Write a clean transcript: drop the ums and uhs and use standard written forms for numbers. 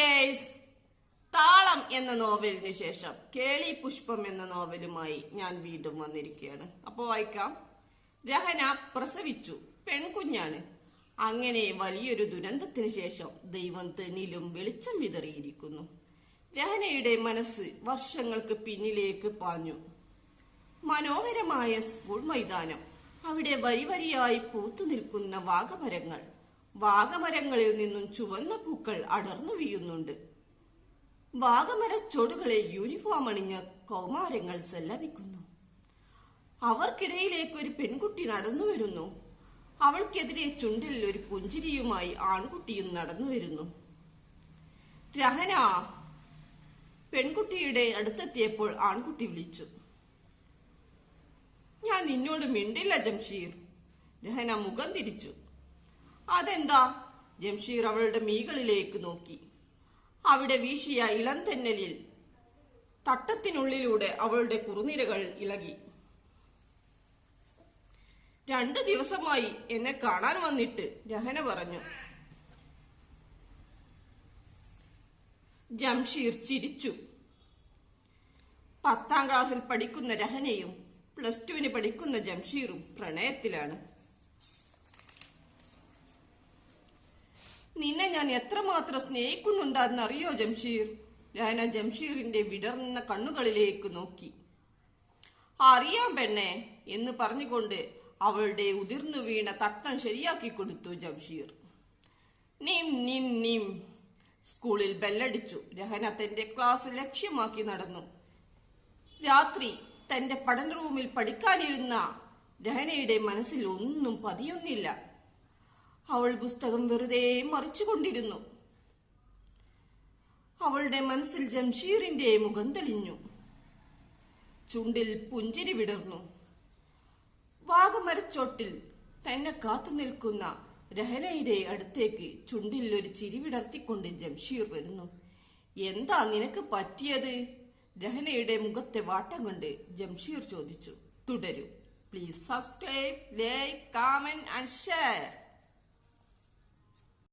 Guys, താളം എന്ന നോവലിന് ശേഷം കേളി പുഷ്പം എന്ന നോവലുമായി ഞാൻ വീണ്ടും വന്നിരിക്കുകയാണ്. അപ്പോൾ വായിക്കാം. രഹന പ്രസവിച്ചു, പെൺകുഞ്ഞാണ്. അങ്ങനെ വലിയൊരു ദുരന്തത്തിന് ശേഷം ദൈവം തെന്നിലും വെളിച്ചം വിതറിയിരിക്കുന്നു. രഹനയുടെ മനസ്സ് വർഷങ്ങൾക്ക് പിന്നിലേക്ക് പാഞ്ഞു. മനോഹരമായ സ്കൂൾ മൈതാനം, അവിടെ വരി വരിയായി പൂത്തു നിൽക്കുന്ന വാഗമരങ്ങൾ, വാഗമരങ്ങളിൽ നിന്നും ചുവന്ന പൂക്കൾ അടർന്നു വീഴുന്നുണ്ട്. വാഗമരച്ചോടുകളെ യൂണിഫോം അണിഞ്ഞ കൗമാരങ്ങൾ സല്ലപിക്കുന്നു. അവർക്കിടയിലേക്ക് ഒരു പെൺകുട്ടി നടന്നു വരുന്നു. അവൾക്കെതിരെ ചുണ്ടിൽ ഒരു പുഞ്ചിരിയുമായി ആൺകുട്ടിയും നടന്നു വരുന്നു. രഹന! പെൺകുട്ടിയുടെ അടുത്തെത്തിയപ്പോൾ ആൺകുട്ടി വിളിച്ചു. ഞാൻ നിന്നോട് മിണ്ടില്ല ജംഷീർ. രഹന മുഖം തിരിച്ചു. അതെന്താ? ജംഷീർ അവളുടെ മീകളിലേക്ക് നോക്കി. അവിടെ വീശിയ ഇളം തെന്നലിൽ തട്ടത്തിനുള്ളിലൂടെ അവളുടെ കുറുനിരകൾ ഇളകി. 2 ദിവസമായി എന്നെ കാണാൻ വന്നിട്ട്, രഹന പറഞ്ഞു. ജംഷീർ ചിരിച്ചു. 10ാം ക്ലാസ്സിൽ പഠിക്കുന്ന രഹനയും +2 പഠിക്കുന്ന ജംഷീറും പ്രണയത്തിലാണ്. നിന്നെ ഞാൻ എത്രമാത്രം സ്നേഹിക്കുന്നുണ്ടെന്നറിയോ ജംഷീർ? രഹന ജംഷീറിന്റെ വിടർന്ന കണ്ണുകളിലേക്ക് നോക്കി. അറിയാം പെണ്ണെ എന്ന് പറഞ്ഞുകൊണ്ട് അവളുടെ ഉതിർന്നു വീണ തട്ടം ശരിയാക്കി കൊടുത്തു ജംഷീർ. നിം നിം നിം. സ്കൂളിൽ ബെല്ലടിച്ചു. രഹന തന്റെ ക്ലാസ് ലക്ഷ്യമാക്കി നടന്നു. രാത്രി തന്റെ പഠന റൂമിൽ പഠിക്കാനിരുന്ന രഹനയുടെ മനസ്സിൽ ഒന്നും പതിയൊന്നില്ല. അവൾ പുസ്തകം വെറുതെ മറിച്ചുകൊണ്ടിരുന്നു. അവളുടെ മനസ്സിൽ ജംഷീറിന്റെ മുഖം തെളിഞ്ഞു. ചുണ്ടിൽ പുഞ്ചിരി വിടർന്നു. വാഗമരച്ചോട്ടിൽ തന്നെ കാത്തു നിൽക്കുന്ന രഹനയുടെ അടുത്തേക്ക് ചുണ്ടിൽ ഒരു ചിരി വിടർത്തിക്കൊണ്ട് ജംഷീർ വരുന്നു. എന്താ നിനക്ക് പറ്റിയത്? രഹനയുടെ മുഖത്തെ വാട്ടം കണ്ട് ജംഷീർ ചോദിച്ചു. തുടരും. Please subscribe, like, comment and share.